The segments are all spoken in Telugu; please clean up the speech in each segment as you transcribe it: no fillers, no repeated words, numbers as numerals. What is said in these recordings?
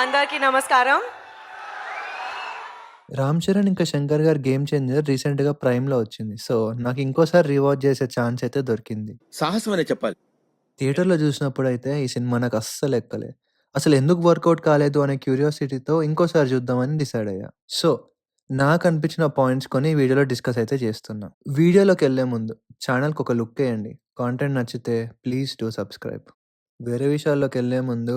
అందరికీ నమస్కారం. 'రామ్ చరణ్' ఇంకా 'శంకర్' గారి 'గేమ్ చేంజర్' రీసెంట్‌గా ప్రైమ్‌లో వచ్చింది. సో, నాకు ఇంకోసారి రీవాచ్ చేసే ఛాన్స్ అయితే దొరికింది. సాహసం అనే చెప్పాలి. థియేటర్‌లో చూసినప్పుడైతే ఈ సినిమా నాకు అస్సలు ఎక్కలే. అసలెందుకు వర్కౌట్ కాలేదు అనే క్యూరియాసిటీతో ఇంకోసారి చూద్దామని డిసైడ్ అయ్యా. సో, నాకనిపించిన పాయింట్స్ కొన్ని వీడియోలో డిస్కస్ అయితే చేస్తున్నా. వీడియోలోకెళ్ళే ముందు ఛానెల్‌కి ఒక లుక్ ఎయండి. కాంటెంట్ నచ్చితే ప్లీజ్ డూ సబ్స్క్రైబ్. వేరే విషయాల్లోకెళ్ళే ముందు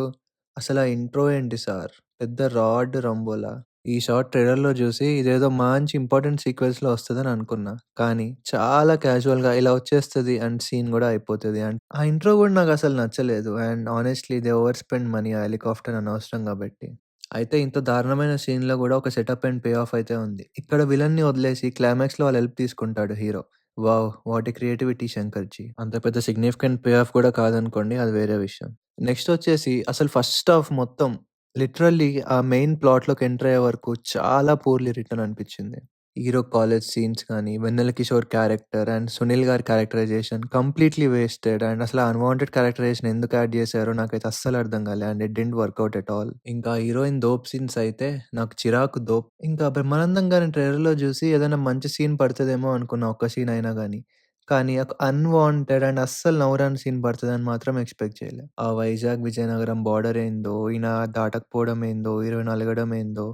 అసలా ఇంట్రో ఏంటి సార్? పెద్ద రాడ్ రంబోలా. ఈ షార్ట్ ట్రైలర్‌లో చూసి ఇదేదో మంచి ఇంపార్టెంట్ సీక్వెన్స్‌లో వస్తదని అనుకున్నా. కానీ చాలా క్యాజువల్‌గా ఇలా వచ్చేస్తది అండ్ సీన్ గూడా అయిపోతది. అండ్ ఆ ఇంట్రో గూడా నాకసలు నచ్చలేదు. And honestly they over spend money ఆ హెలికాప్టర్ అనవసరంగా బెట్టి. అయితే ఇంత దారుణమైన సీన్‌లో గూడా ఒక సెటప్ అండ్ పే ఆఫ్ అయితే ఉంది. ఇక్కడ విలన్‌ని వదిలేసి క్లైమాక్స్‌లో వాళ్ళ హెల్ప్ తీసుకుంటాడు hero. Wow! What a creativity Shankarji. అంత పెద్ద సిగ్నిఫికెంట్ పే ఆఫ్ కూడా కాదనుకోండి. అది వేరే విషయం. నెక్స్ట్ వచ్చేసి అసలు ఫస్ట్ హాఫ్ మొత్తం లిటరల్లీ ఆ మెయిన్ ప్లాట్‌లోకి ఎంటర్ అయ్యే వరకు చాలా పూర్‌లీ రిటన్ అనిపించింది. హీరో కాలేజ్ సీన్స్ గాని, వెన్నెల కిషోర్ క్యారెక్టర్ అండ్ సునీల్ గారి క్యారెక్టరైజేషన్ కంప్లీట్‌లీ వేస్టెడ్. అండ్ అసలు అన్‌వాంటెడ్ క్యారెక్టరైజేషన్ ఎందుకు యాడ్ చేశారో నాకైతే అస్సలు అర్థం కాలే. And it didn't work out at all. ఇంకా హీరోయిన్ దోప్ సీన్స్ అయితే నాకు చిరాకు దోప్. ఇంకా బ్రహ్మానందం గారిని ట్రైలర్‌లో చూసి ఏదైనా మంచి సీన్ పడతదేమో అనుకున్నా, ఒక్క సీన్ అయినా గాని. కానీ ఒక అన్‌వాంటెడ్ అండ్ అస్సలు నవ్వురాని సీన్ పడతదని మాత్రం ఎక్స్‌పెక్ట్ చేయలే. ఆ వైజాగ్, విజయనగరం బార్డర్ ఏందో, ఈయన దాటకపోవడం ఏందో, హీరోయిన్ అలగడం ఏందో,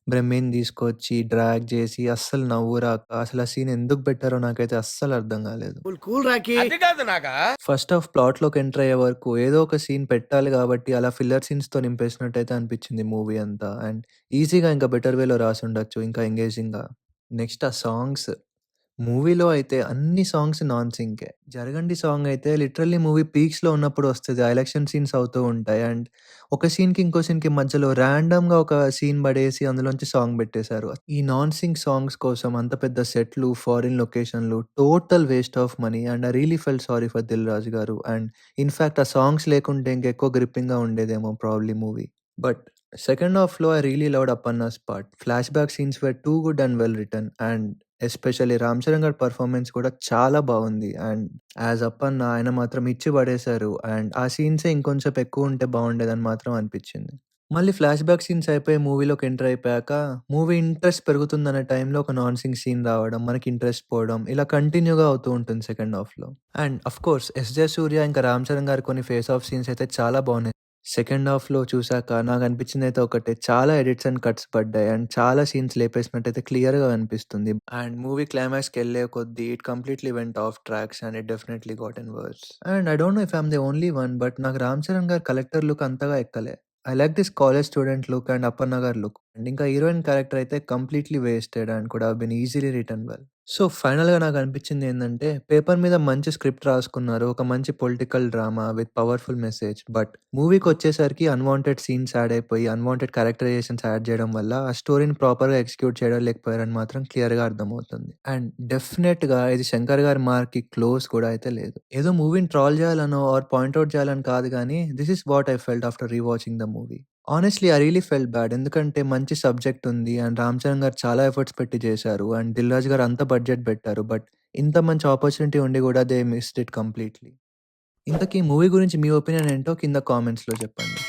బ్రహ్మిని తీసుకొచ్చి డ్రాగ్ చేసి అస్సలు నవ్వు రాక అసలు ఆ సీన్ ఎందుకు పెట్టారో నాకైతే అస్సలు అర్థం కాలేదు. Cool cool Rocky. అది కాదు నాగా. ఫస్ట్ హాఫ్ ప్లాట్‌లోకి ఎంటర్ అయ్యే వరకు ఏదో ఒక సీన్ పెట్టాలి కాబట్టి అలా ఫిల్లర్ సీన్స్‌తో నింపేసినట్టయితే అనిపించింది మూవీ అంతా. అండ్ ఈజీగా ఇంకా బెటర్ వేలో రాసుండొచ్చు ఇంకా ఎంగేజింగ్‌గా. నెక్స్ట్ ఆ సాంగ్స్. మూవీలో అయితే అన్ని సాంగ్స్ నాన్ సింకే. 'జరగండి' సాంగ్ అయితే లిటరల్లీ మూవీ పీక్స్‌లో ఉన్నప్పుడు వస్తది. ఆ ఎలక్షన్ సీన్స్ అవుతూ ఉంటాయి. అండ్ ఒక సీన్‌కి, ఇంకో సీన్‌కి మధ్యలో ర్యాండమ్‌గా ఒక సీన్ పడేసి అందులోంచి సాంగ్ పెట్టేశారు. ఈ నాన్ సింక్ సాంగ్స్ కోసం అంత పెద్ద సెట్‌లు, ఫారిన్ లొకేషన్‌లు total waste of money. And I really felt sorry for 'Dil Raju' గారు. అండ్ ఇన్‌ఫాక్ట్ ఆ సాంగ్స్ లేకుంటే ఇంకెక్కువ గ్రిప్పింగ్‌గా ఉండేదేమో ప్రాబబ్లీ మూవీ. బట్ సెకండ్ హాఫ్‌లో I really loved Appanna's part. Flashback scenes were too good and well written. And especially 'Ram Charan' గారి పెర్ఫార్మన్స్ కూడా చాలా బావుంది. అండ్ యాజ్ అప్పన్న ఆయన మాత్రం ఇచ్చి పడేశారు. అండ్ ఆ సీన్సే ఇంకొంచెం ఎక్కువుంటే బావుండేదని మాత్రం అనిపిచ్చింది. మళ్ళీ ఫ్లాష్ బ్యాక్ సీన్స్ అయిపోయి మూవీలోకి ఎంటర్ అయిపోయాక మూవీ ఇంట్రెస్ట్ పెరుగుతుందనే టైంలో ఒక నాన్ సింక్ సీన్ రావడం, మనకి ఇంట్రెస్ట్ పోవడం ఇలా కంటిన్యూగా అవుతూ ఉంటుంది సెకండ్ హాఫ్‌లో. And of course 'SJ. సూర్య' ఇంకా 'రామ్ చరణ్' గారి కొన్ని ఫేస్ ఆఫ్ సీన్స్ అయితే చాలా బావున్నాయి. సెకండ్ హాఫ్‌లో చూసాక నాకనిపించిందయితే ఒకటే, చాలా ఎడిట్స్ అండ్ కట్స్ పడ్డాయి. అండ్ చాలా సీన్స్ లేపేసినట్టయితే క్లియర్‌గా కనిపిస్తుంది. అండ్ మూవీ క్లైమాక్స్‌కెళ్ళే కొద్దీ it completely went off tracks and it definitely gotten worse. And I don't know if I am the only one, but నాకు 'రామ్ చరణ్' గారి కలెక్టర్ లుక్ అంతగా ఎక్కలే. I like this college student look and Appanna గారి లుక్. అండ్ ఇంకా హీరోయిన్ క్యారెక్టర్ అయితే completely wasted and could have been easily return well. So, ఫైనల్‌గా నాకనిపించిందేందంటే, పేపర్ మీద మంచి స్క్రిప్ట్ రాసుకున్నారు. ఒక మంచి political drama with powerful message. But మూవీకొచ్చేసరికి అన్‌వాంటెడ్ సీన్స్ యాడ్ అయిపోయి, అన్‌వాంటెడ్ క్యారెక్టరైజేషన్స్ యాడ్ చేయడం వల్ల ఆ స్టోరీని ప్రాపర్‌గా ఎగ్జిక్యూట్ చేయలేకపోయారని మాత్రం క్లియర్‌గా అర్థమవుతుంది. అండ్ డెఫినెట్‌గా ఇది 'శంకర్' గారి మార్క్‌కి క్లోజ్ కూడా అయితే లేదు. ఏదో మూవీని ట్రోల్ చేయాలనో ఆర్ పాయింట్ ఔట్ చేయాలని కాదు గానీ, this is what I felt after rewatching the movie. Honestly I really felt bad. ఎందుకంటే మంచి సబ్జెక్ట్ ఉంది. అండ్ 'రామ్ చరణ్' గారు చాలా ఎఫర్ట్స్ పెట్టి చేశారు. అండ్ 'దిల్ రాజు' గారు అంత బడ్జెట్ పెట్టారు. బట్ ఇంత మంచి ఆపర్చునిటీ ఉండి కూడా దే మిస్డ్ ఇట్ కంప్లీట్‌లీ. ఇంతకీ మూవీ గురించి మీ ఒపీనియన్ ఏంటో కింద కామెంట్స్‌లో చెప్పండి.